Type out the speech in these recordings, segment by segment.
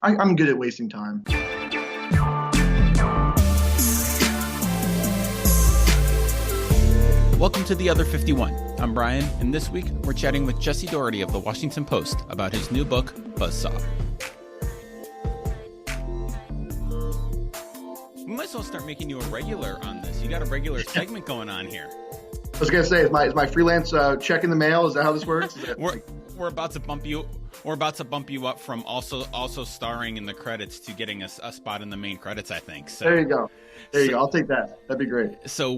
I'm good at wasting time. Welcome to The Other 51. I'm Brian, and this week we're chatting with Jesse Dougherty of the Washington Post about his new book, Buzzsaw. We might as well start making you a regular on this. You got a regular segment going on here. I was gonna say, is my freelance check in the mail? Is that how this works? We're about to bump you. We're about to bump you up from also starring in the credits to getting a spot in the main credits, I think. So there you go. There you go. I'll take that. That'd be great. So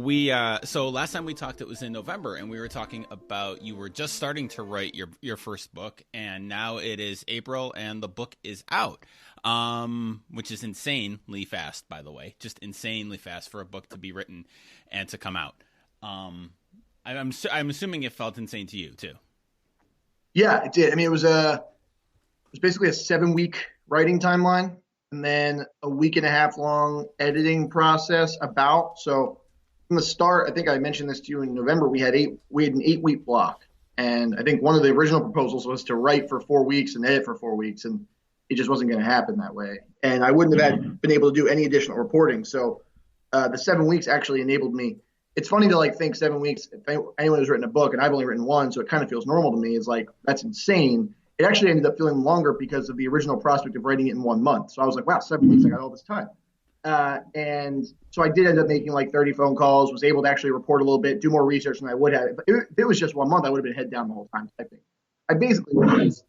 so last time we talked, it was in November, and we were talking about you were just starting to write your first book, and now it is April, and the book is out, which is insanely fast, by the way, just insanely fast for a book to be written and to come out. I'm assuming it felt insane to you too. Yeah, it did. I mean, it was basically a 7-week writing timeline, and then a week and a half long editing process about. So from the start, I think I mentioned this to you in November, we had an 8-week block. And I think one of the original proposals was to write for 4 weeks and edit for 4 weeks. And it just wasn't going to happen that way. And I wouldn't have been able to do any additional reporting. So the 7 weeks actually enabled me. It's funny to think 7 weeks, if anyone has written a book, and I've only written one, so it kind of feels normal to me. It's like, that's insane. It actually ended up feeling longer because of the original prospect of writing it in 1 month. So I was like, wow, 7 weeks, I got all this time. And so I did end up making 30 phone calls, was able to actually report a little bit, do more research than I would have. But if it was just 1 month, I would have been head down the whole time typing. I basically was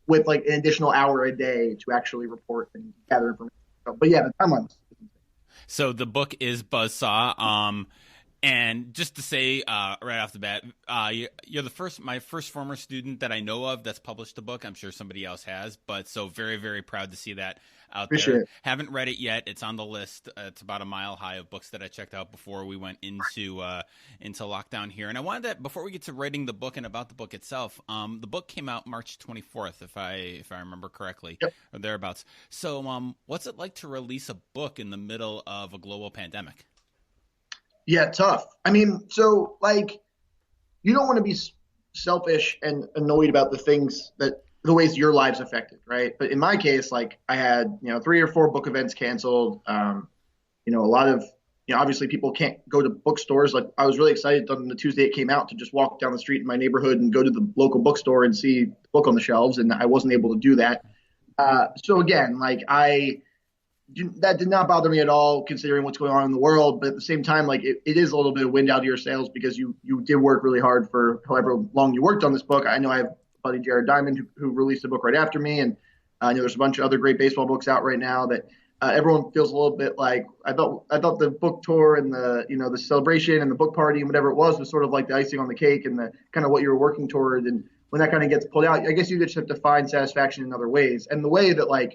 with an additional hour a day to actually report and gather information. But yeah, the timeline was insane. So the book is Buzzsaw. And just to say right off the bat, you're my first former student that I know of that's published a book. I'm sure somebody else has, but so very, very proud to see that out Appreciate there. it. Haven't read it yet. It's on the list. It's about a mile high of books that I checked out before we went into lockdown here. And I wanted that before we get to writing the book and about the book itself. The book came out March 24th, if I remember correctly, Yep. or thereabouts. So, what's it like to release a book in the middle of a global pandemic? Yeah, tough. I mean, so you don't want to be selfish and annoyed about the ways your lives affected, right? But in my case, I had 3 or 4 book events canceled. A lot of obviously people can't go to bookstores. I was really excited on the Tuesday it came out to just walk down the street in my neighborhood and go to the local bookstore and see the book on the shelves, and I wasn't able to do that. So again, that did not bother me at all, considering what's going on in the world. But at the same time, it is a little bit of wind out of your sails because you did work really hard for however long you worked on this book. I know I have a buddy, Jared Diamond, who released a book right after me. And I know there's a bunch of other great baseball books out right now that everyone feels a little bit like. I thought the book tour and the celebration and the book party and whatever it was sort of like the icing on the cake and the kind of what you were working toward. And when that kind of gets pulled out, I guess you just have to find satisfaction in other ways. And the way that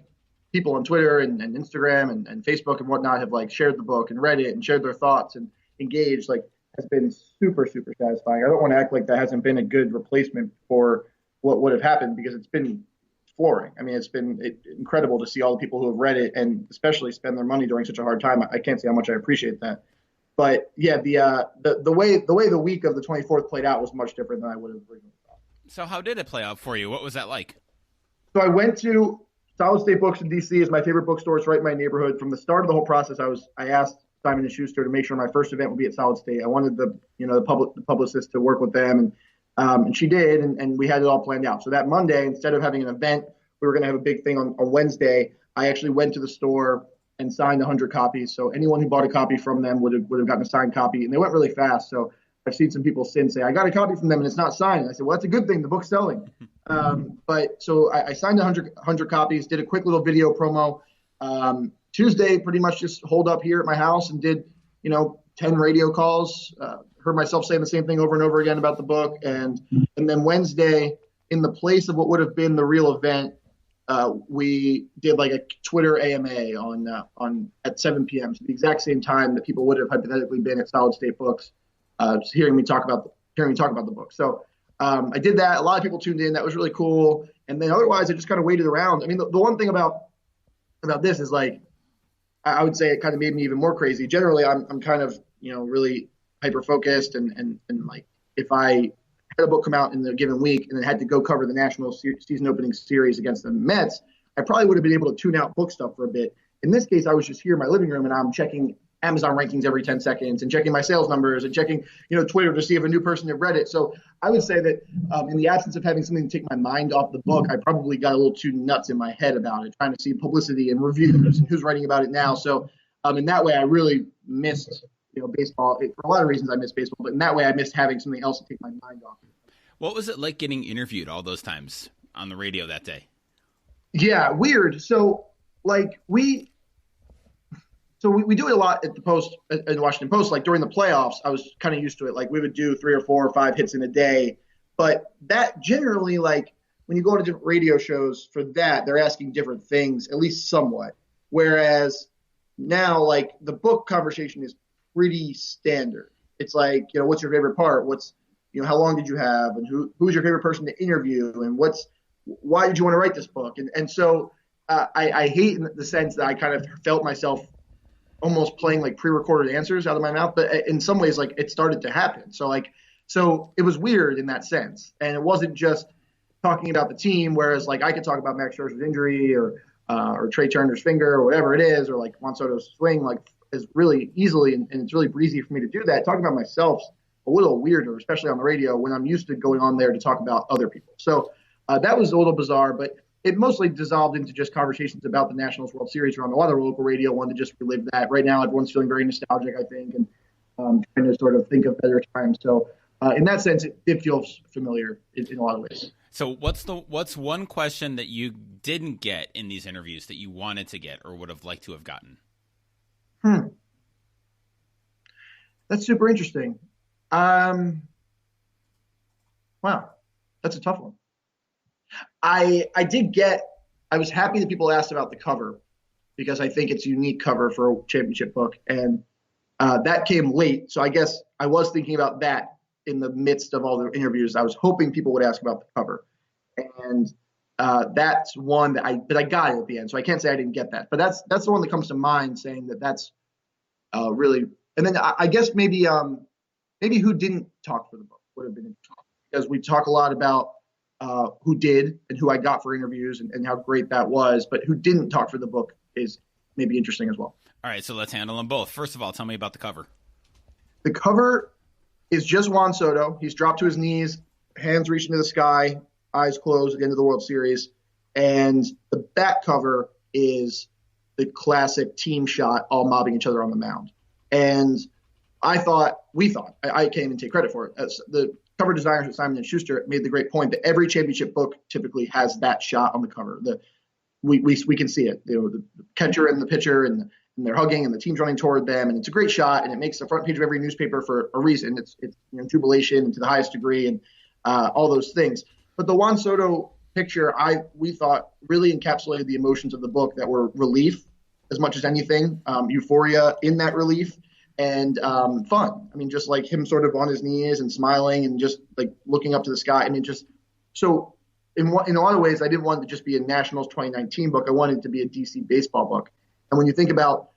people on Twitter and Instagram and Facebook and whatnot have shared the book and read it and shared their thoughts and engaged has been super, super satisfying. I don't want to act like that hasn't been a good replacement for what would have happened, because it's been flooring. I mean, it's been incredible to see all the people who have read it and especially spend their money during such a hard time. I can't say how much I appreciate that. But yeah, the way the week of the 24th played out was much different than I would have originally thought. So how did it play out for you? What was that like? So I went to Solid State Books in DC. Is my favorite bookstore. It's right in my neighborhood. From the start of the whole process, I asked Simon & Schuster to make sure my first event would be at Solid State. I wanted the publicist to work with them, and she did, and we had it all planned out. So that Monday, instead of having an event, we were going to have a big thing on Wednesday. I actually went to the store and signed 100 copies. So anyone who bought a copy from them would have gotten a signed copy, and they went really fast. So I've seen some people since say, I got a copy from them and it's not signed. And I said, well, that's a good thing. The book's selling. But so I signed 100 copies, did a quick little video promo. Tuesday, pretty much just holed up here at my house and did, 10 radio calls, heard myself saying the same thing over and over again about the book. And then Wednesday, in the place of what would have been the real event, we did a Twitter AMA on at 7 p.m. So the exact same time that people would have hypothetically been at Solid State Books, hearing me talk about the book. So I did that. A lot of people tuned in. That was really cool. And then otherwise, I just kind of waited around. I mean, the one thing about this is I would say it kind of made me even more crazy. Generally, I'm kind of really hyper focused and if I had a book come out in the given week and then had to go cover the national season opening series against the Mets, I probably would have been able to tune out book stuff for a bit. In this case, I was just here in my living room and I'm checking Amazon rankings every 10 seconds and checking my sales numbers and checking, Twitter to see if a new person had read it. So I would say that in the absence of having something to take my mind off the book, I probably got a little too nuts in my head about it, trying to see publicity and reviews and who's writing about it now. So in that way, I really missed, baseball. For a lot of reasons, I missed baseball, but in that way, I missed having something else to take my mind off. What was it like getting interviewed all those times on the radio that day? Yeah, weird. So we do it a lot at the Post, at the Washington Post. Like during the playoffs, I was kind of used to it. Like we would do 3 or 4 or 5 hits in a day. But that generally, like when you go to different radio shows for that, they're asking different things, at least somewhat. Whereas now, like the book conversation is pretty standard. It's like, what's your favorite part? What's, how long did you have? And who's your favorite person to interview? And why did you want to write this book? And so I hate in the sense that I kind of felt myself almost playing like pre-recorded answers out of my mouth, but in some ways, like it started to happen. So it was weird in that sense. And it wasn't just talking about the team, whereas like I could talk about Max Scherzer's injury or Trey Turner's finger or whatever it is, or like Juan Soto's swing, like is really easily, and it's really breezy for me to do that. Talking about myself's a little weirder, especially on the radio when I'm used to going on there to talk about other people. So that was a little bizarre, but it mostly dissolved into just conversations about the Nationals World Series or on the other local radio. Wanted to just relive that. Right now, everyone's feeling very nostalgic, I think, and trying to sort of think of better times. So in that sense, it feels familiar in a lot of ways. So what's one question that you didn't get in these interviews that you wanted to get or would have liked to have gotten? That's super interesting. Wow, that's a tough one. I was happy that people asked about the cover because I think it's a unique cover for a championship book. And that came late. So I guess I was thinking about that in the midst of all the interviews. I was hoping people would ask about the cover. And that's one that I got it at the end. So I can't say I didn't get that. But that's the one that comes to mind, saying that's really. And then I guess maybe who didn't talk for the book would have been interesting, because we talk a lot about who did and who I got for interviews and how great that was, but who didn't talk for the book is maybe interesting as well. All right, so let's handle them both. First of all, tell me about the cover. The cover is just Juan Soto. He's dropped to his knees, hands reaching to the sky, eyes closed at the end of the World Series. And the back cover is the classic team shot, all mobbing each other on the mound. And I can't even take credit for it. As the cover designers at Simon & Schuster made the great point that every championship book typically has that shot on the cover. We can see it. The catcher and the pitcher and they're hugging and the team's running toward them, and it's a great shot, and it makes the front page of every newspaper for a reason. It's jubilation and to the highest degree and all those things. But the Juan Soto picture, we thought really encapsulated the emotions of the book that were relief as much as anything, euphoria in that relief, and fun. I mean, just like him sort of on his knees and smiling and just like looking up to the sky. I mean, just so in a lot of ways, I didn't want it to just be a Nationals 2019 book. I wanted it to be a DC baseball book. And when you think about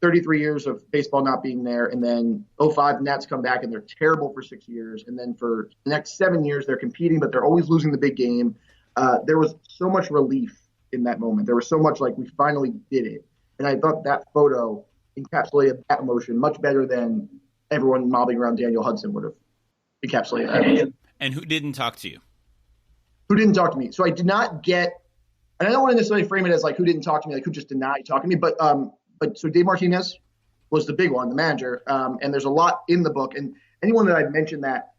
33 years of baseball not being there, and then 05 Nats come back and they're terrible for 6 years, and then for the next 7 years they're competing, but they're always losing the big game. There was so much relief in that moment. There was so much like we finally did it. And I thought that photo encapsulated that emotion much better than everyone mobbing around Daniel Hudson would have encapsulated that emotion. And who didn't talk to you? Who didn't talk to me? So I did not get, and I don't want to necessarily frame it as like who didn't talk to me, like who just did not talk to me, but so Dave Martinez was the big one, the manager, and there's a lot in the book, and anyone that I've mentioned that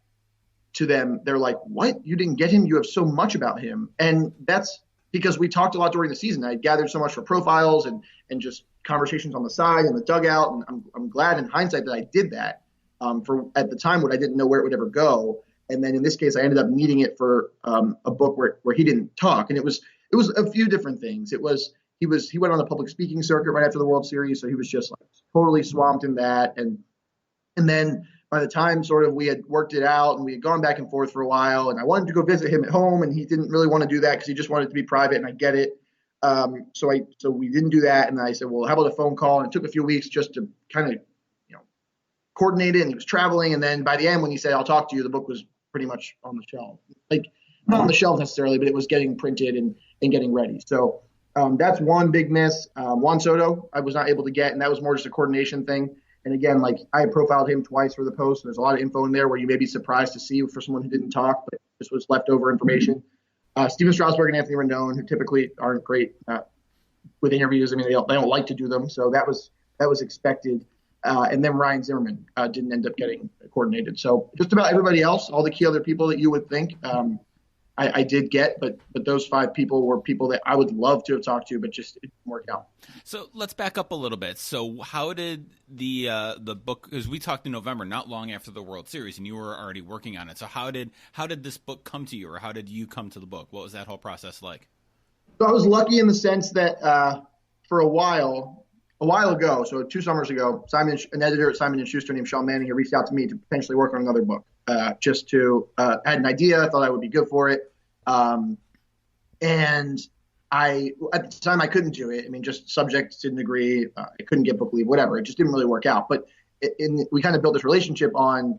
to them, they're like, what? You didn't get him? You have so much about him. And that's because we talked a lot during the season. I gathered so much for profiles and just conversations on the side and the dugout, and I'm glad in hindsight that I did that for at the time when I didn't know where it would ever go. And then in this case, I ended up needing it for a book where he didn't talk. And it was a few different things. He went on the public speaking circuit right after the World Series. So he was just like totally swamped in that. And then by the time sort of we had worked it out and we had gone back and forth for a while, and I wanted to go visit him at home, and he didn't really want to do that because he just wanted to be private, and I get it. So we didn't do that. And I said, well, how about a phone call? And it took a few weeks just to kind of, coordinate it. And he was traveling. And then by the end, when he said, I'll talk to you, the book was pretty much on the shelf. Like not on the shelf necessarily, but it was getting printed and getting ready. So That's one big miss. Juan Soto, I was not able to get, and that was more just a coordination thing. And again, like I had profiled him twice for the post. And there's a lot of info in there where you may be surprised to see for someone who didn't talk, but this was leftover information. Steven Strasburg and Anthony Rendon, who typically aren't great with interviews. I mean, they don't like to do them, so that was expected. And then Ryan Zimmerman didn't end up getting coordinated. So just about everybody else, all the key other people that you would think, I did get, but those 5 people were people that I would love to have talked to, but just it didn't work out. So let's back up a little bit. So how did the book? Because we talked in November, not long after the World Series, and you were already working on it. So how did this book come to you, or how did you come to the book? What was that whole process like? So I was lucky in the sense that for a while ago, so 2 summers ago, an editor at Simon & Schuster named Sean Manning, reached out to me to potentially work on another book. Just to had an idea. I thought I would be good for it. And at the time I couldn't do it. I mean, just subjects didn't agree. I couldn't get book leave, whatever. It just didn't really work out. But we kind of built this relationship on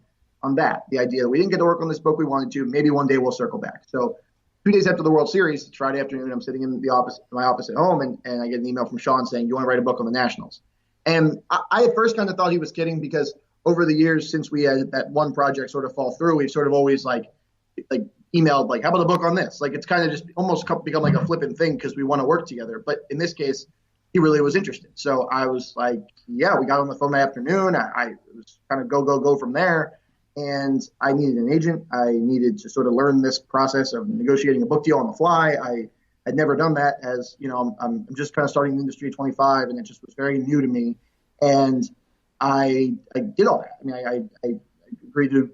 that, the idea that we didn't get to work on this book we wanted to. Maybe one day we'll circle back. So 2 days after the World Series, it's Friday afternoon, I'm sitting in my office at home, and I get an email from Sean saying, "You want to write a book on the Nationals?" And I at first kind of thought he was kidding, because over the years since we had that one project sort of fall through, we've sort of always like emailed like, "How about a book on this?" Like it's kind of just almost become like a flippant thing because we want to work together. But in this case, he really was interested. So I was like, yeah, we got on the phone that afternoon. I was kind of go from there. And I needed an agent. I needed to sort of learn this process of negotiating a book deal on the fly. I had never done that, as you know, I'm just kind of starting the industry at 25, and it just was very new to me. And I did all that. I mean, I agreed to,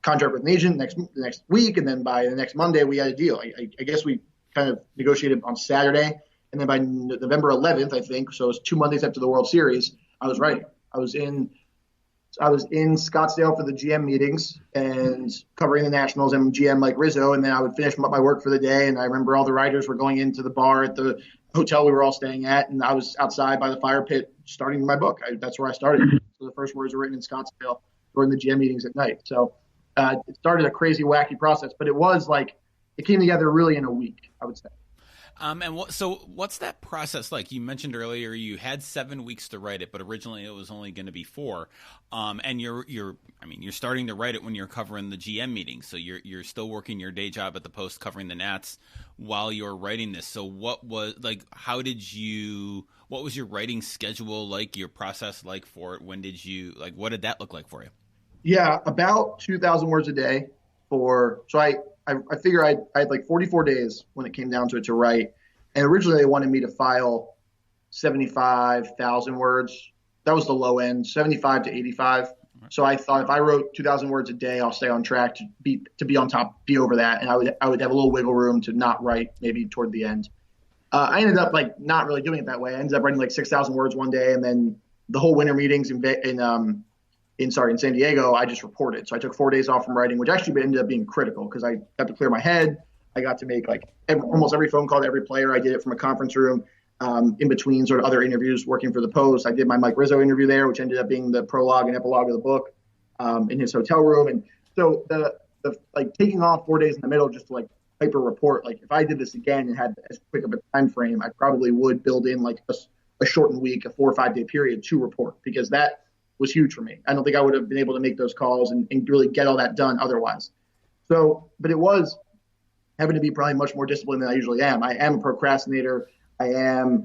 contract with an agent the next week, and then by the next Monday we had a deal. I guess we kind of negotiated on Saturday, and then by November 11th, I think, so it was 2 Mondays after the World Series, I was writing. I was in Scottsdale for the GM meetings and covering the Nationals and GM Mike Rizzo, and then I would finish my work for the day. And I remember all the writers were going into the bar at the hotel we were all staying at, and I was outside by the fire pit starting my book. That's where I started. So the first words were written in Scottsdale during the GM meetings at night. So it started a crazy, wacky process, but it was like it came together really in a week, I would say. So what's that process like? You mentioned earlier you had 7 weeks to write it, but originally it was only going to be 4. And you're starting to write it when you're covering the GM meetings. So you're still working your day job at the Post covering the Nats while you're writing this. So what was your writing schedule like, your process like for it? What did that look like for you? Yeah, about 2,000 words a day I figure I had like 44 days when it came down to it to write. And originally they wanted me to file 75,000 words. That was the low end, 75 to 85. So I thought if I wrote 2,000 words a day, I'll stay on track to be on top, be over that. And I would have a little wiggle room to not write maybe toward the end. I ended up like not really doing it that way. I ended up writing like 6,000 words one day. And then the whole winter meetings in San Diego, I just reported. So I took 4 days off from writing, which actually ended up being critical because I got to clear my head. I got to make almost every phone call to every player. I did it from a conference room in between sort of other interviews working for the Post. I did my Mike Rizzo interview there, which ended up being the prologue and epilogue of the book in his hotel room. And so the taking off 4 days in the middle just to paper report, if I did this again and had as quick of a time frame, I probably would build in a shortened week, a 4 or 5 day period to report, because that was huge for me. I don't think I would have been able to make those calls and really get all that done otherwise. So, but it was having to be probably much more disciplined than I usually am. I am a procrastinator. I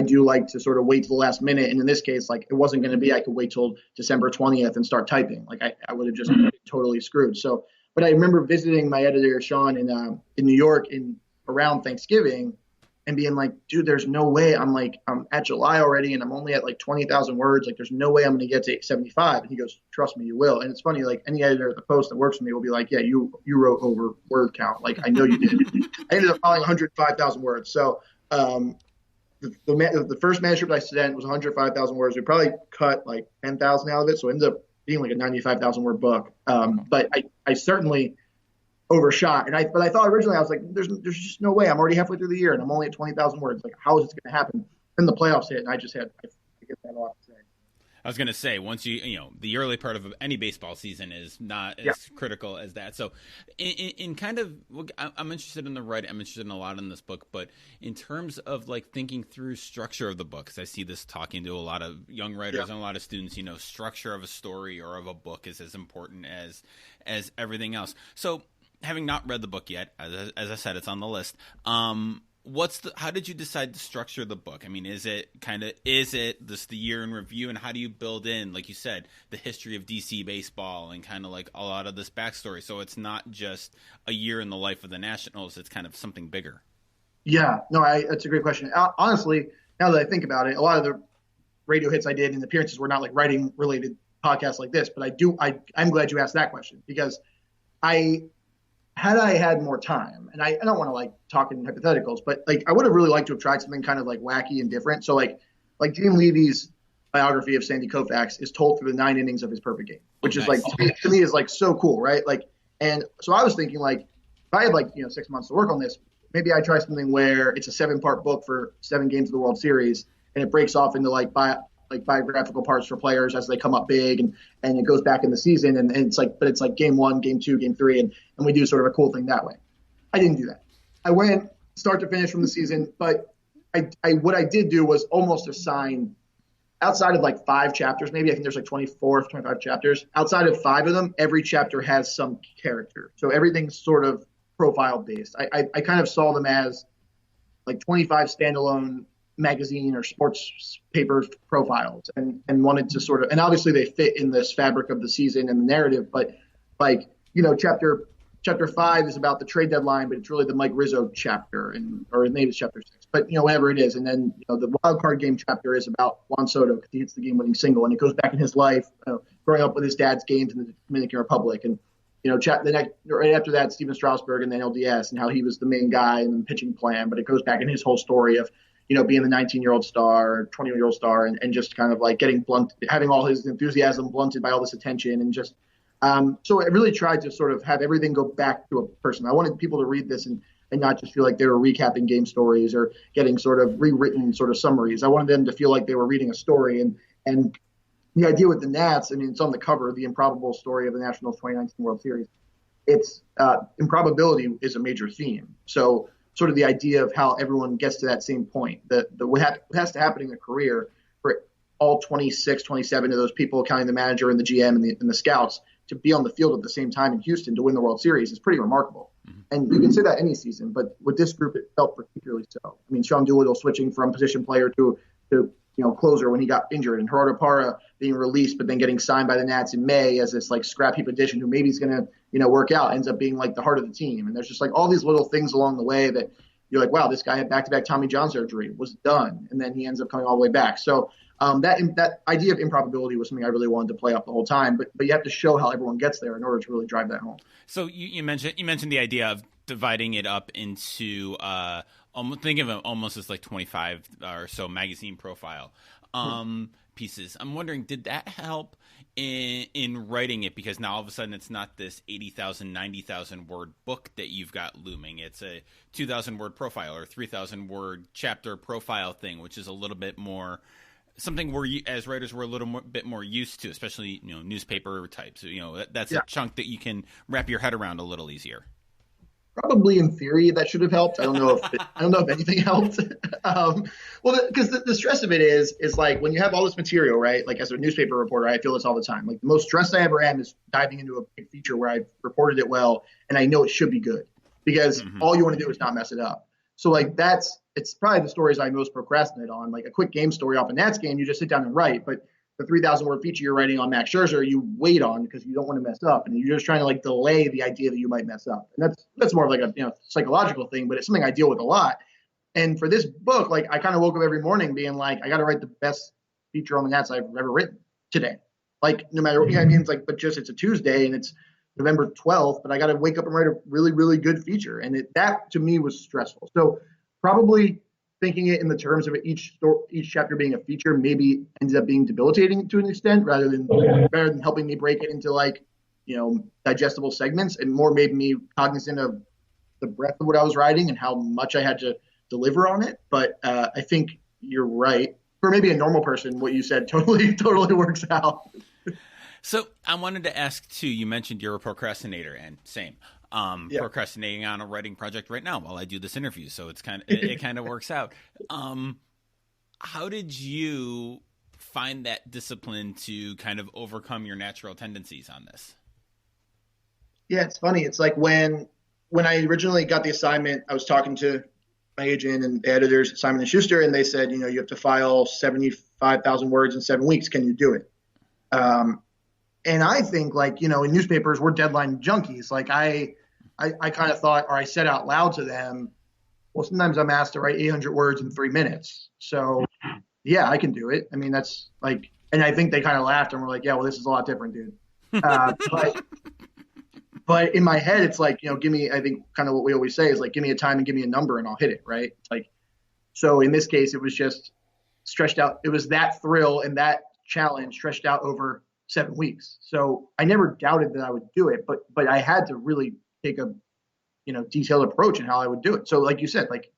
do like to sort of wait till the last minute. And in this case, it wasn't going to be, I could wait till December 20th and start typing. I would have just been totally screwed. So, but I remember visiting my editor, Sean, in New York around Thanksgiving, and being like, dude, there's no way I'm at July already and I'm only at 20,000 words. There's no way I'm going to get to 75. And he goes, trust me, you will. And it's funny, any editor at the Post that works for me will be like, yeah, you wrote over word count. I know you did. I ended up filing 105,000 words. So the first manuscript I sent was 105,000 words. We probably cut 10,000 out of it. So it ended up being a 95,000 word book. But I certainly overshot. But I thought originally, I was like, there's just no way. I'm already halfway through the year and I'm only at 20,000 words. How is this going to happen? Then the playoffs hit and I guess I had a lot to say. I was going to say, once the early part of any baseball season is not Yeah. as critical as that. So, in kind of, I'm interested in the writing. I'm interested in a lot in this book, but in terms of like thinking through structure of the book, because I see this talking to a lot of young writers and a lot of students. Structure of a story or of a book is as important as everything else. So, having not read the book yet, as I said, it's on the list. How did you decide to structure the book? I mean, is it this the year in review, and how do you build in, like you said, the history of DC baseball and kind of like a lot of this backstory? So it's not just a year in the life of the Nationals; it's kind of something bigger. Yeah, no, that's a great question. Honestly, now that I think about it, a lot of the radio hits I did and appearances were not like writing related podcasts like this, but I'm glad you asked that question, because had I had more time, and I don't want to like talk in hypotheticals, but like I would have really liked to have tried something kind of like wacky and different. So like Gene Levy's biography of Sandy Koufax is told through the 9 innings of his perfect game, which is like to me is like so cool, right? Like, and so I was thinking like if I had 6 months to work on this, maybe I try something where it's a 7-part book for 7 games of the World Series, and it breaks off into biographical parts for players as they come up big, and it goes back in the season, and it's like game 1, game 2, game 3, and we do sort of a cool thing that way. I didn't do that. I went start to finish from the season, but what I did do was almost assign, outside of like 5 chapters, maybe I think there's like 24, 25 chapters. Outside of 5 of them, every chapter has some character. So everything's sort of profile based. I kind of saw them as like 25 standalone magazine or sports paper profiles, and wanted to sort of, and obviously they fit in this fabric of the season and the narrative, but chapter 5 is about the trade deadline, but it's really the Mike Rizzo chapter, or maybe it's chapter 6, but whatever it is. And then the wild card game chapter is about Juan Soto, because he hits the game winning single, and it goes back in his life, growing up with his dad's games in the Dominican Republic, and right after that, Steven Strasburg and the NLDS, and how he was the main guy in the pitching plan, but it goes back in his whole story of being the 19-year-old star, 20-year-old star, and just kind of like getting blunt, having all his enthusiasm blunted by all this attention, and just so I really tried to sort of have everything go back to a person. I wanted people to read this and not just feel like they were recapping game stories or getting sort of rewritten sort of summaries. I wanted them to feel like they were reading a story, and the idea with the Nats, I mean, it's on the cover, the improbable story of the Nationals 2019 World Series. It's improbability is a major theme. So sort of the idea of how everyone gets to that same point, what has to happen in a career for all 26, 27 of those people, counting the manager and the GM and the scouts, to be on the field at the same time in Houston to win the World Series is pretty remarkable. Mm-hmm. And you can say that any season, but with this group, it felt particularly so. I mean, Sean Doolittle switching from position player to closer when he got injured, and Gerardo Parra being released, but then getting signed by the Nats in May as this like scrap heap addition who maybe is going to, work out, ends up being like the heart of the team. And there's just like all these little things along the way that you're like, wow, this guy had back-to-back Tommy John surgery, was done, and then he ends up coming all the way back. So that idea of improbability was something I really wanted to play up the whole time, but you have to show how everyone gets there in order to really drive that home. So you mentioned the idea of dividing it up into think of it almost as like 25 or so magazine profile pieces. I'm wondering, did that help in writing it? Because now all of a sudden it's not this 80,000, 90,000 word book that you've got looming. It's a 2,000 word profile or 3,000 word chapter profile thing, which is a little bit more something we as writers we're a little bit more used to, especially newspaper types. That's a chunk that you can wrap your head around a little easier. Probably in theory that should have helped. I don't know if anything helped. Because the stress of it is like when you have all this material, right? Like as a newspaper reporter, I feel this all the time. Like the most stressed I ever am is diving into a big feature where I've reported it well and I know it should be good, because all you want to do is not mess it up. So like it's probably the stories I most procrastinate on. Like a quick game story off a Nats game, you just sit down and write. But the 3,000 word feature you're writing on Max Scherzer, you wait on because you don't want to mess up, and you're just trying to like delay the idea that you might mess up. And that's more of like a psychological thing, but it's something I deal with a lot. And for this book, like I kind of woke up every morning being like, I got to write the best feature on the Nats I've ever written today. Like no matter what, I mean, it's like, but just it's a Tuesday and it's November 12th, but I got to wake up and write a really, really good feature. And that to me was stressful. So probably thinking it in the terms of each chapter being a feature maybe ended up being debilitating to an extent, rather than helping me break it into like, digestible segments, and more made me cognizant of the breadth of what I was writing and how much I had to deliver on it. But I think you're right. for maybe a normal person, what you said totally works out. So I wanted to ask too, you mentioned you're a procrastinator, and same. Yeah. Procrastinating on a writing project right now while I do this interview. So it kind of works out. How did you find that discipline to kind of overcome your natural tendencies on this? Yeah, it's funny. It's like when I originally got the assignment, I was talking to my agent and editors at Simon and Schuster, and they said, you have to file 75,000 words in 7 weeks. Can you do it? And I think, like, in newspapers, we're deadline junkies. Like I kind of thought, or I said out loud to them, well, sometimes I'm asked to write 800 words in 3 minutes. So yeah, I can do it. I mean, that's like, and I think they kind of laughed and were like, yeah, well, this is a lot different, dude. But in my head, it's like, give me, I think kind of what we always say is like, give me a time and give me a number and I'll hit it. Right. It's like, so in this case, it was just stretched out. It was that thrill and that challenge stretched out over 7 weeks. So I never doubted that I would do it, but I had to really take a, detailed approach in how I would do it. So like you said, like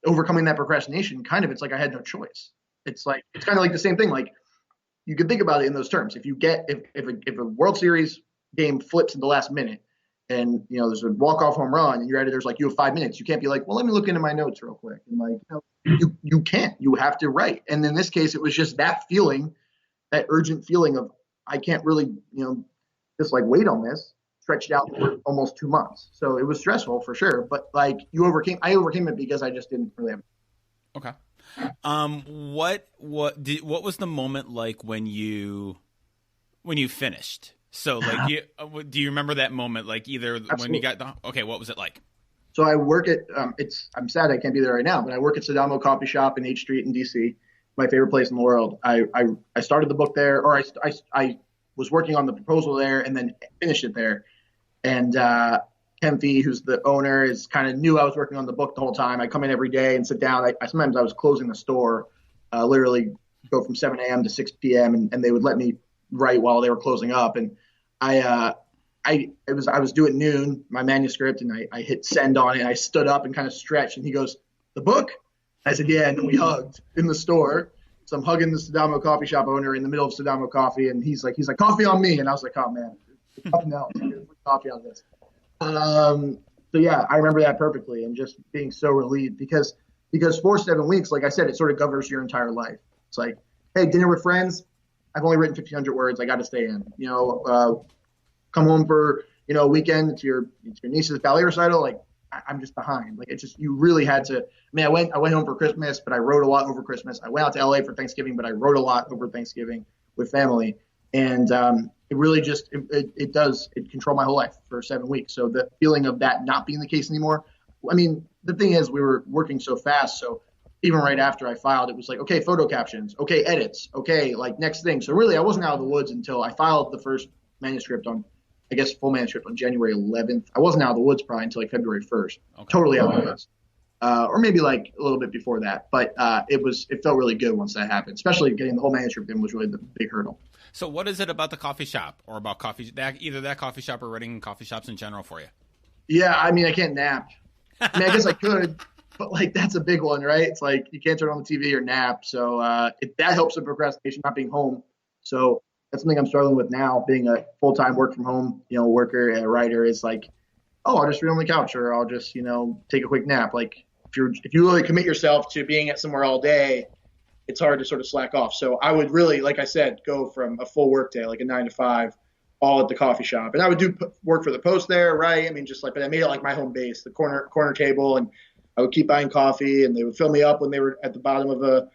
overcoming that procrastination, kind of, it's like I had no choice. It's like, it's kind of like the same thing. Like you could think about it in those terms. If you get, if a World Series game flips in the last minute and, there's a walk-off home run and your editor's like, you have 5 minutes. You can't be like, well, let me look into my notes real quick. And like, you can't, you have to write. And in this case, it was just that feeling, that urgent feeling of, I can't really, just like wait on this, stretched out for almost 2 months. So it was stressful for sure. But like I overcame it because I just didn't really have it. Okay. What was the moment like when you finished? So like do you remember that moment? Like either Absolutely. When you got okay, what was it like? So I work at I'm sad I can't be there right now, but I work at Sadamo Coffee Shop in H Street in DC, my favorite place in the world. I started the book there, or I was working on the proposal there and then finished it there. And Ken Fee, who's the owner, is kind of knew I was working on the book the whole time. I come in every day and sit down. Sometimes I was closing the store, literally go from 7 a.m. to 6 p.m. and they would let me write while they were closing up. And I was due at noon, my manuscript, and I hit send on it. I stood up and kind of stretched, and he goes, "The book?" I said, "Yeah." And then we hugged in the store. So I'm hugging the Sadamo Coffee Shop owner in the middle of Sadamo Coffee, and he's like, "Coffee on me." And I was like, "Oh man, nothing else. I'm gonna put coffee on this." So yeah, I remember that perfectly, and just being so relieved because for 7 weeks, like I said, it sort of governs your entire life. It's like, hey, dinner with friends. I've only written 1,500 words. I got to stay in. Come home for a weekend to your niece's ballet recital. Like I'm just behind. Like it's just you really had to. I mean, I went home for Christmas, but I wrote a lot over Christmas. I went out to LA for Thanksgiving, but I wrote a lot over Thanksgiving with family, and it really just it controlled my whole life for 7 weeks. So the feeling of that not being the case anymore. I mean, the thing is, we were working so fast, so even right after I filed, it was like, okay, photo captions, okay, edits, okay, like next thing. So really, I wasn't out of the woods until I filed the first manuscript full manuscript on January 11th. I wasn't out of the woods probably until like February 1st. Okay. Totally out of the woods. Or maybe like a little bit before that. But it felt really good once that happened, especially getting the whole manuscript in was really the big hurdle. So what is it about the coffee shop or about either that coffee shop or writing coffee shops in general for you? Yeah, I mean, I can't nap. I mean, I guess I could, but like that's a big one, right? It's like you can't turn on the TV or nap. So that helps with procrastination, not being home. So that's something I'm struggling with now, being a full-time work from home, worker and a writer is like, oh, I'll just read on the couch or I'll just, take a quick nap. Like if you really commit yourself to being at somewhere all day, it's hard to sort of slack off. So I would really, like I said, go from a full work day, like a 9 to 5, all at the coffee shop. And I would do work for the Post there, right? I mean, but I made it like my home base, the corner table, and I would keep buying coffee and they would fill me up when they were at the bottom of a,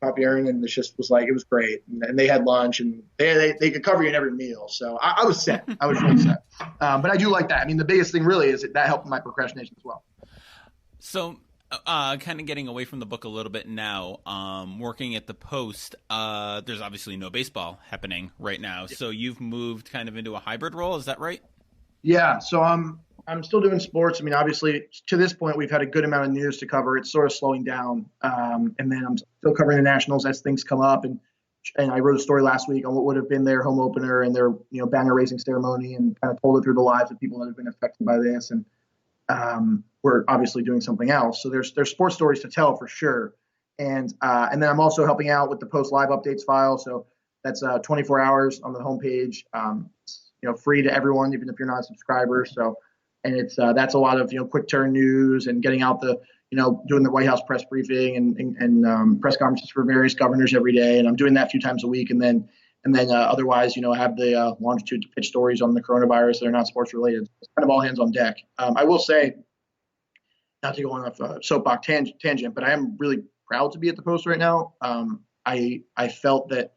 coffee urn, and it just was like, it was great. And they had lunch and they could cover you in every meal. So I was set. I was really set. But I do like that. I mean, the biggest thing really is that helped my procrastination as well. So kind of getting away from the book a little bit now, working at the Post, there's obviously no baseball happening right now. Yeah. So you've moved kind of into a hybrid role. Is that right? Yeah. So I'm still doing sports. I mean, obviously, to this point, we've had a good amount of news to cover. It's sort of slowing down. And then I'm still covering the Nationals as things come up. And I wrote a story last week on what would have been their home opener and their banner raising ceremony, and kind of told it through the lives of people that have been affected by this. And we're obviously doing something else. So there's sports stories to tell for sure. And then I'm also helping out with the post live updates file. So that's 24 hours on the homepage. Free to everyone, even if you're not a subscriber. So, and it's that's a lot of quick turn news and getting out the doing the White House press briefing and press conferences for various governors every day. And I'm doing that a few times a week. And then otherwise, I have the longitude to pitch stories on the coronavirus that are not sports related. It's kind of all hands on deck. I will say, not to go on a soapbox tangent, but I am really proud to be at the Post right now. I felt that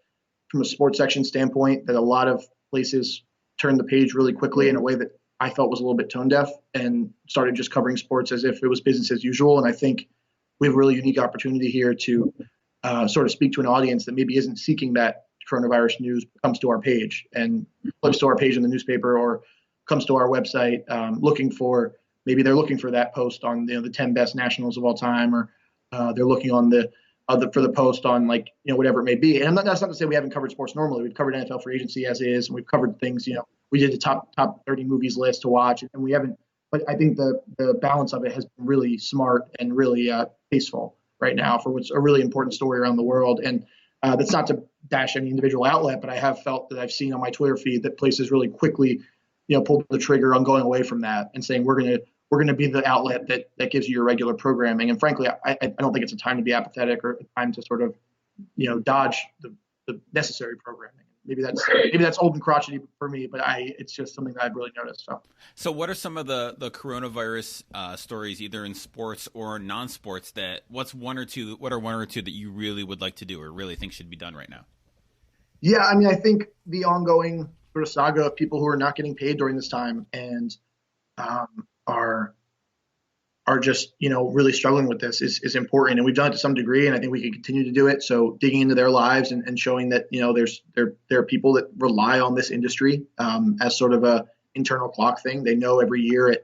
from a sports section standpoint, that a lot of places turned the page really quickly in a way that I felt was a little bit tone deaf and started just covering sports as if it was business as usual. And I think we have a really unique opportunity here to sort of speak to an audience that maybe isn't seeking that coronavirus news, comes to our page and flips to our page in the newspaper or comes to our website maybe they're looking for that post on the 10 best nationals of all time, or they're looking on for the post on whatever it may be. And that's not to say we haven't covered sports normally. We've covered NFL free agency as is, and we've covered things. We did the top 30 movies list to watch, and we haven't. But I think the balance of it has been really smart and really tasteful right now for what's a really important story around the world. And that's not to bash any individual outlet, but I have felt that I've seen on my Twitter feed that places really quickly, pulled the trigger on going away from that and saying we're going to be the outlet that gives you your regular programming. And frankly, I don't think it's a time to be apathetic or a time to sort of, dodge the necessary programming. Maybe that's old and crotchety for me, but it's just something that I've really noticed. So what are some of the coronavirus stories, either in sports or non-sports, what are one or two that you really would like to do or really think should be done right now? Yeah, I mean, I think the ongoing sort of saga of people who are not getting paid during this time and are just really struggling with this is important, and we've done it to some degree, and I think we can continue to do it. So digging into their lives and showing that there are people that rely on this industry as sort of a internal clock thing. They know every year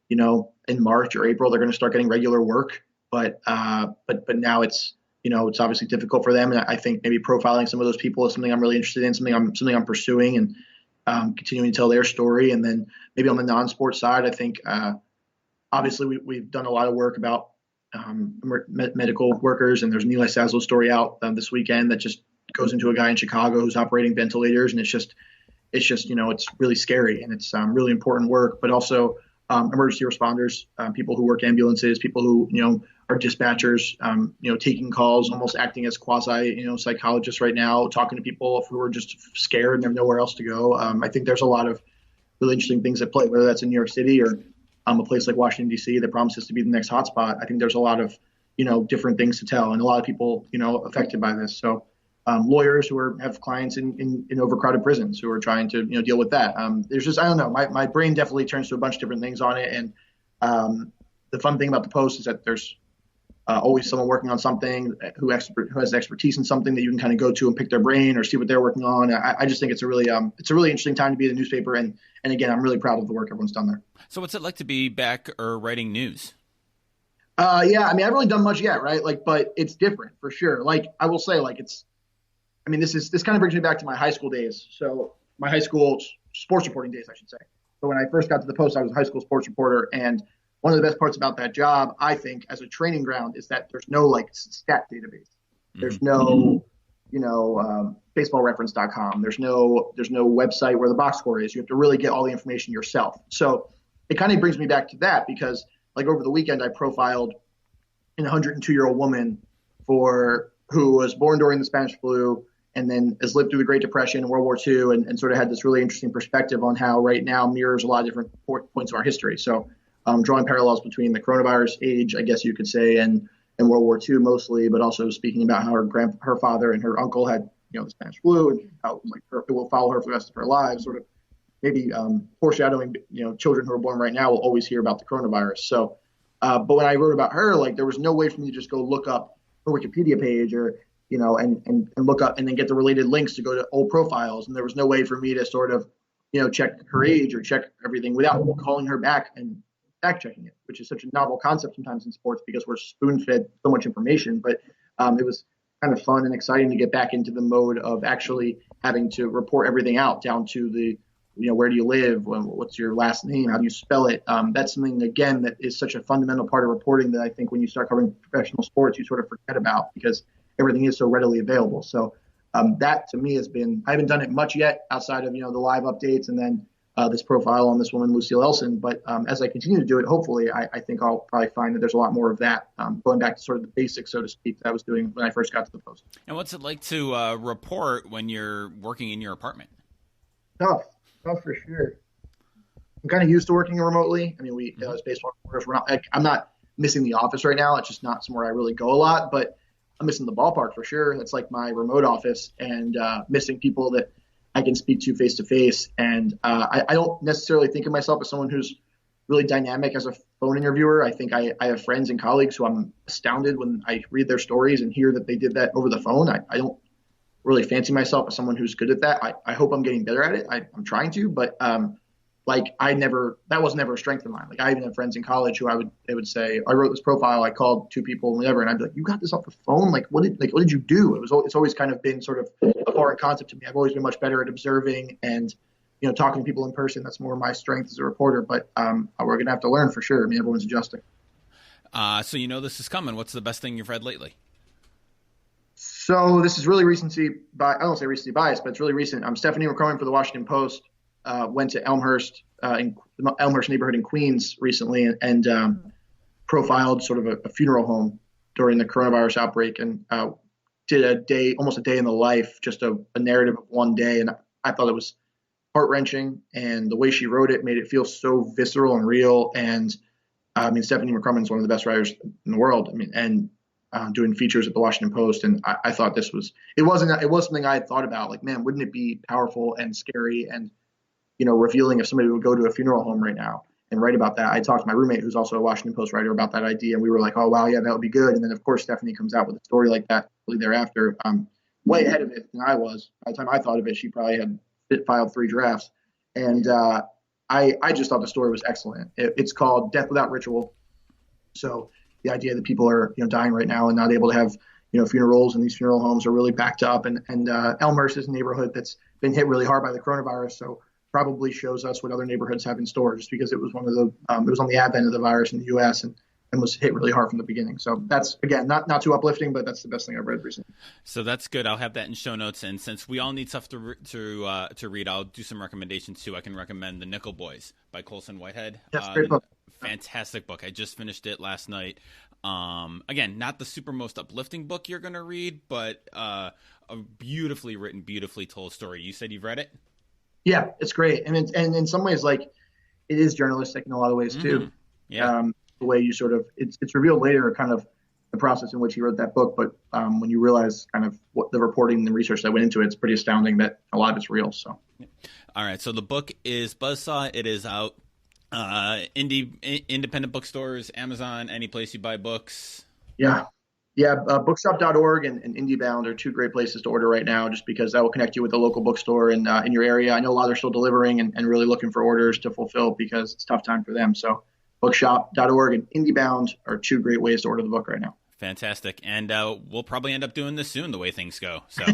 in March or April they're going to start getting regular work, but now it's it's obviously difficult for them, and I think maybe profiling some of those people is something I'm really interested in, something I'm pursuing, and continuing to tell their story. And then maybe on the non-sports side, I think obviously we've done a lot of work about medical workers, and there's an Eli Saslow story out this weekend that just goes into a guy in Chicago who's operating ventilators, and it's really scary, and it's really important work. But also emergency responders, people who work ambulances, people who are dispatchers, taking calls, almost acting as quasi psychologists right now, talking to people who are just scared and have nowhere else to go. I think there's a lot of really interesting things at play, whether that's in New York City or a place like Washington, D.C. that promises to be the next hotspot. I think there's a lot of, different things to tell, and a lot of people, affected by this. So lawyers who have clients in overcrowded prisons who are trying to, deal with that. There's just, I don't know, my brain definitely turns to a bunch of different things on it. And the fun thing about the Post is that there's always someone working on something who has expertise in something that you can kind of go to and pick their brain or see what they're working on. I just think it's a really interesting time to be in the newspaper. And again, I'm really proud of the work everyone's done there. So what's it like to be back or writing news? Yeah, I mean, I haven't really done much yet, right? But it's different for sure. I will say, this kind of brings me back to my high school days. So my high school sports reporting days, I should say. So when I first got to the Post, I was a high school sports reporter, and one of the best parts about that job, I think, as a training ground, is that there's no stat database. There's no, baseballreference.com. There's no website where the box score is. You have to really get all the information yourself. So it kind of brings me back to that because, over the weekend, I profiled an 102-year-old woman who was born during the Spanish flu and then has lived through the Great Depression and World War II and sort of had this really interesting perspective on how right now mirrors a lot of different points of our history. So drawing parallels between the coronavirus age, I guess you could say, and World War II mostly, but also speaking about how her father and her uncle had, the Spanish flu, and how it will follow her for the rest of her lives, sort of maybe foreshadowing, children who are born right now will always hear about the coronavirus. So, but when I wrote about her, there was no way for me to just go look up her Wikipedia page or, and look up and then get the related links to go to old profiles. And there was no way for me to sort of, check her age or check everything without calling her back and fact checking it, which is such a novel concept sometimes in sports because we're spoon fed so much information. But it was kind of fun and exciting to get back into the mode of actually having to report everything out down to the where do you live? What's your last name? How do you spell it? That's something, again, that is such a fundamental part of reporting that I think when you start covering professional sports, you sort of forget about because everything is so readily available. So that to me I haven't done it much yet outside of, the live updates and then this profile on this woman, Lucille Elson. But as I continue to do it, hopefully, I think I'll probably find that there's a lot more of that, going back to sort of the basics, so to speak, that I was doing when I first got to the Post. And what's it like to report when you're working in your apartment? Tough for sure. I'm kind of used to working remotely. I mean, as baseball reporters, I'm not missing the office right now. It's just not somewhere I really go a lot, but I'm missing the ballpark for sure. It's like my remote office, and missing people that I can speak to face to face. And I don't necessarily think of myself as someone who's really dynamic as a phone interviewer. I think I have friends and colleagues who I'm astounded when I read their stories and hear that they did that over the phone. I don't really fancy myself as someone who's good at that. I hope I'm getting better at it. I'm trying to, but that was never a strength of mine. Like I even have friends in college who they would say, I wrote this profile, I called two people, whatever, and I'd be like, you got this off the phone? Like what did you do? It's always kind of been sort of a foreign concept to me. I've always been much better at observing and talking to people in person. That's more my strength as a reporter. But we're gonna have to learn for sure. I mean, everyone's adjusting. So this is coming. What's the best thing you've read lately? So this is really recency bias. I don't say recency bias, but it's really recent. Stephanie McCrummen for the Washington Post went to Elmhurst, in the Elmhurst neighborhood in Queens recently, and profiled sort of a funeral home during the coronavirus outbreak, and did almost a day in the life, just a narrative of one day. And I thought it was heart-wrenching, and the way she wrote it made it feel so visceral and real. And Stephanie McCrummen is one of the best writers in the world. And doing features at the Washington Post, and I thought it was something I had thought about. Like, man, wouldn't it be powerful and scary and revealing if somebody would go to a funeral home right now and write about that? I talked to my roommate, who's also a Washington Post writer, about that idea, and we were like, oh wow, yeah, that would be good. And then of course Stephanie comes out with a story like that really thereafter, way ahead of it than I was. By the time I thought of it, she probably had filed 3 drafts, and I just thought the story was excellent. It's called Death Without Ritual. So the idea that people are dying right now and not able to have funerals, and these funeral homes are really backed up, and Elmhurst is a neighborhood that's been hit really hard by the coronavirus, so probably shows us what other neighborhoods have in store, just because it was one of the it was on the advent of the virus in the U.S. and was hit really hard from the beginning. So that's, again, not too uplifting, but that's the best thing I've read recently. So that's good. I'll have that in show notes. And since we all need stuff to read, I'll do some recommendations too. I can recommend The Nickel Boys by Colson Whitehead. Yes, great book. Fantastic book. I just finished it last night. Again, not the super most uplifting book you're going to read, but a beautifully written, beautifully told story. You said you've read it? Yeah, it's great. And in some ways, like, it is journalistic in a lot of ways too. Yeah. The way you sort of, it's revealed later kind of the process in which he wrote that book. But when you realize kind of what the reporting and the research that went into it, it's pretty astounding that a lot of it's real. So. All right. So the book is Buzzsaw. It is out independent bookstores, Amazon, any place you buy books. Yeah. Bookshop.org and IndieBound are 2 great places to order right now, just because that will connect you with a local bookstore in your area. I know a lot are still delivering and really looking for orders to fulfill because it's a tough time for them. So bookshop.org and IndieBound are 2 great ways to order the book right now. Fantastic. And we'll probably end up doing this soon, the way things go. So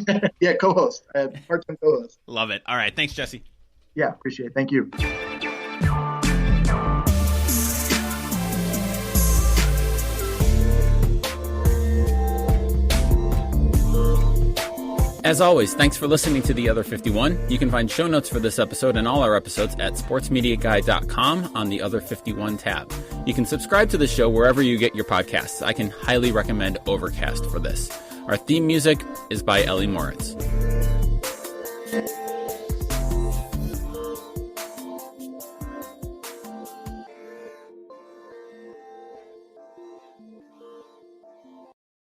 yeah, co-host, part-time co-host. Love it. All right. Thanks, Jesse. Yeah, appreciate it. Thank you. As always, thanks for listening to The Other 51. You can find show notes for this episode and all our episodes at sportsmediaguy.com on the Other 51 tab. You can subscribe to the show wherever you get your podcasts. I can highly recommend Overcast for this. Our theme music is by Ellie Moritz.